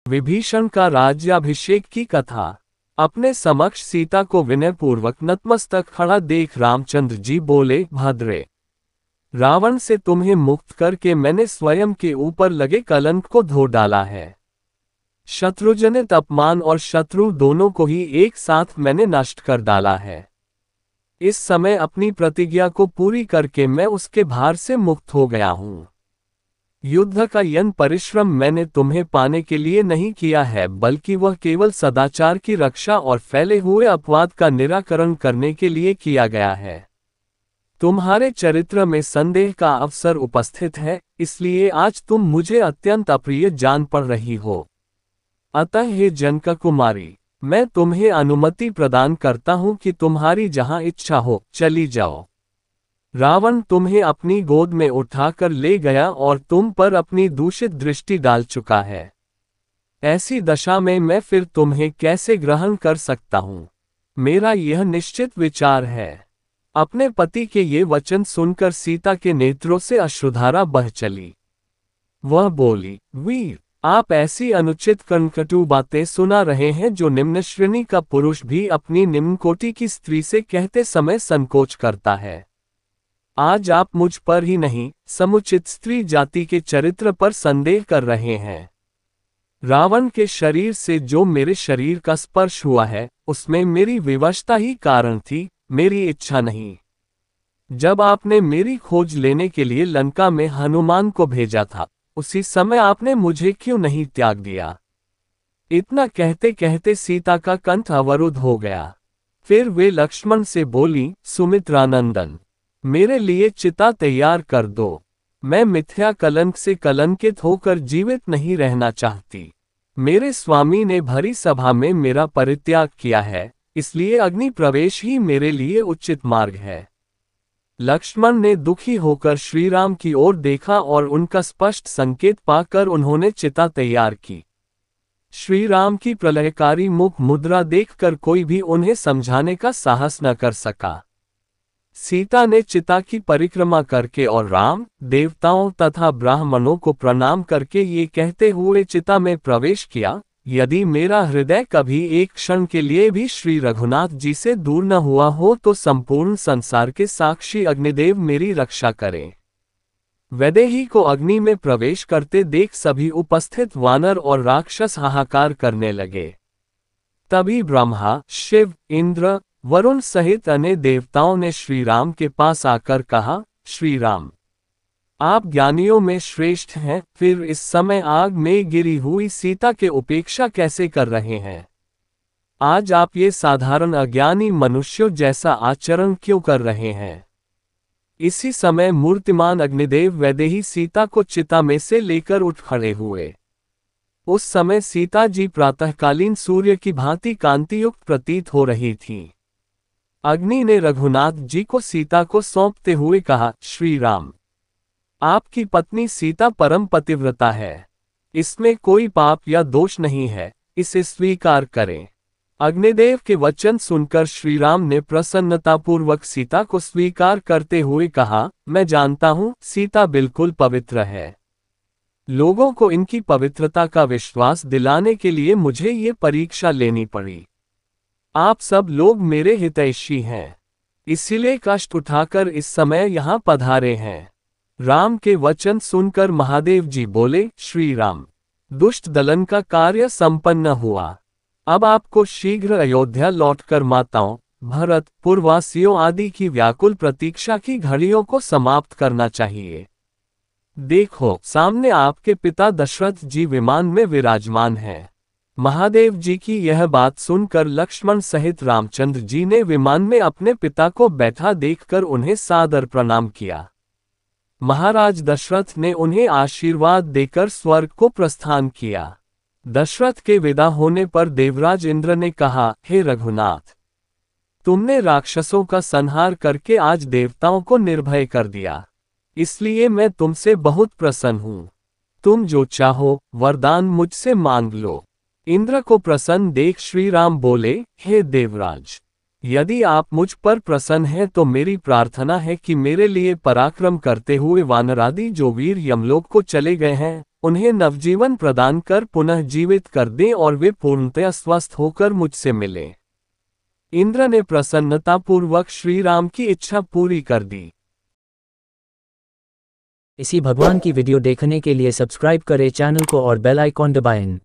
विभीषण का राज्याभिषेक की कथा। अपने समक्ष सीता को विनयपूर्वक नतमस्तक खड़ा देख रामचंद्र जी बोले, भद्रे, रावण से तुम्हें मुक्त करके मैंने स्वयं के ऊपर लगे कलंक को धो डाला है। शत्रुजनित अपमान और शत्रु दोनों को ही एक साथ मैंने नष्ट कर डाला है। इस समय अपनी प्रतिज्ञा को पूरी करके मैं उसके भार से मुक्त हो गया हूं। युद्ध का यन परिश्रम मैंने तुम्हें पाने के लिए नहीं किया है, बल्कि वह केवल सदाचार की रक्षा और फैले हुए अपवाद का निराकरण करने के लिए किया गया है। तुम्हारे चरित्र में संदेह का अवसर उपस्थित है, इसलिए आज तुम मुझे अत्यंत अप्रिय जान पड़ रही हो। अतः हे जनक कुमारी, मैं तुम्हें अनुमति प्रदान करता हूं कि तुम्हारी जहां इच्छा हो चली जाओ। रावण तुम्हें अपनी गोद में उठाकर ले गया और तुम पर अपनी दूषित दृष्टि डाल चुका है। ऐसी दशा में मैं फिर तुम्हें कैसे ग्रहण कर सकता हूं? मेरा यह निश्चित विचार है। अपने पति के ये वचन सुनकर सीता के नेत्रों से अश्रुधारा बह चली। वह बोली, वीर, आप ऐसी अनुचित कटु बातें सुना रहे हैं जो निम्न श्रेणी का पुरुष भी अपनी निम्न कोटि की स्त्री से कहते समय संकोच करता है। आज आप मुझ पर ही नहीं, समुचित स्त्री जाति के चरित्र पर संदेह कर रहे हैं। रावण के शरीर से जो मेरे शरीर का स्पर्श हुआ है, उसमें मेरी विवशता ही कारण थी, मेरी इच्छा नहीं। जब आपने मेरी खोज लेने के लिए लंका में हनुमान को भेजा था, उसी समय आपने मुझे क्यों नहीं त्याग दिया? इतना कहते कहते सीता का कंठ अवरुद्ध हो गया। फिर वे लक्ष्मण से बोली, सुमित्रानंदन, मेरे लिए चिता तैयार कर दो। मैं मिथ्या कलंक से कलंकित होकर जीवित नहीं रहना चाहती। मेरे स्वामी ने भरी सभा में मेरा परित्याग किया है, इसलिए अग्नि प्रवेश ही मेरे लिए उचित मार्ग है। लक्ष्मण ने दुखी होकर श्रीराम की ओर देखा और उनका स्पष्ट संकेत पाकर उन्होंने चिता तैयार की। श्रीराम की प्रलयकारी मुख मुद्रा देखकर कोई भी उन्हें समझाने का साहस न कर सका। सीता ने चिता की परिक्रमा करके और राम, देवताओं तथा ब्राह्मणों को प्रणाम करके ये कहते हुए चिता में प्रवेश किया, यदि मेरा हृदय कभी एक क्षण के लिए भी श्री रघुनाथ जी से दूर न हुआ हो तो संपूर्ण संसार के साक्षी अग्निदेव मेरी रक्षा करें। वैदेही को अग्नि में प्रवेश करते देख सभी उपस्थित वानर और राक्षस हाहाकार करने लगे। तभी ब्रह्मा, शिव, इंद्र, वरुण सहित अन्य देवताओं ने श्रीराम के पास आकर कहा, श्रीराम, आप ज्ञानियों में श्रेष्ठ हैं, फिर इस समय आग में गिरी हुई सीता के उपेक्षा कैसे कर रहे हैं? आज आप ये साधारण अज्ञानी मनुष्यों जैसा आचरण क्यों कर रहे हैं? इसी समय मूर्तिमान अग्निदेव वैदेही सीता को चिता में से लेकर उठ खड़े हुए। उस समय सीता जी प्रातःकालीन सूर्य की भांति कांतियुक्त प्रतीत हो रही थीं। अग्नि ने रघुनाथ जी को सीता को सौंपते हुए कहा, श्री राम, आपकी पत्नी सीता परम पतिव्रता है। इसमें कोई पाप या दोष नहीं है, इसे स्वीकार करें। अग्निदेव के वचन सुनकर श्रीराम ने प्रसन्नतापूर्वक सीता को स्वीकार करते हुए कहा, मैं जानता हूं सीता बिल्कुल पवित्र है। लोगों को इनकी पवित्रता का विश्वास दिलाने के लिए मुझे ये परीक्षा लेनी पड़ी। आप सब लोग मेरे हितैषी हैं, इसीलिए कष्ट उठाकर इस समय यहां पधारे हैं। राम के वचन सुनकर महादेव जी बोले, श्री राम, दुष्ट दलन का कार्य संपन्न हुआ। अब आपको शीघ्र अयोध्या लौटकर माताओं, भरत, पुरवासियों आदि की व्याकुल प्रतीक्षा की घड़ियों को समाप्त करना चाहिए। देखो, सामने आपके पिता दशरथ जी विमान में विराजमान हैं। महादेव जी की यह बात सुनकर लक्ष्मण सहित रामचंद्र जी ने विमान में अपने पिता को बैठा देखकर उन्हें सादर प्रणाम किया। महाराज दशरथ ने उन्हें आशीर्वाद देकर स्वर्ग को प्रस्थान किया। दशरथ के विदा होने पर देवराज इंद्र ने कहा, हे रघुनाथ, तुमने राक्षसों का संहार करके आज देवताओं को निर्भय कर दिया, इसलिए मैं तुमसे बहुत प्रसन्न हूं। तुम जो चाहो वरदान मुझसे मांग लो। इंद्र को प्रसन्न देख श्रीराम बोले, हे देवराज, यदि आप मुझ पर प्रसन्न हैं तो मेरी प्रार्थना है कि मेरे लिए पराक्रम करते हुए वानरादि जो वीर यमलोक को चले गए हैं, उन्हें नवजीवन प्रदान कर पुनः जीवित कर दें और वे पूर्णतया स्वस्थ होकर मुझसे मिलें। इंद्र ने प्रसन्नतापूर्वक श्री राम की इच्छा पूरी कर दी। इसी भगवान की वीडियो देखने के लिए सब्सक्राइब करें चैनल को और बेल आइकॉन दबाएं।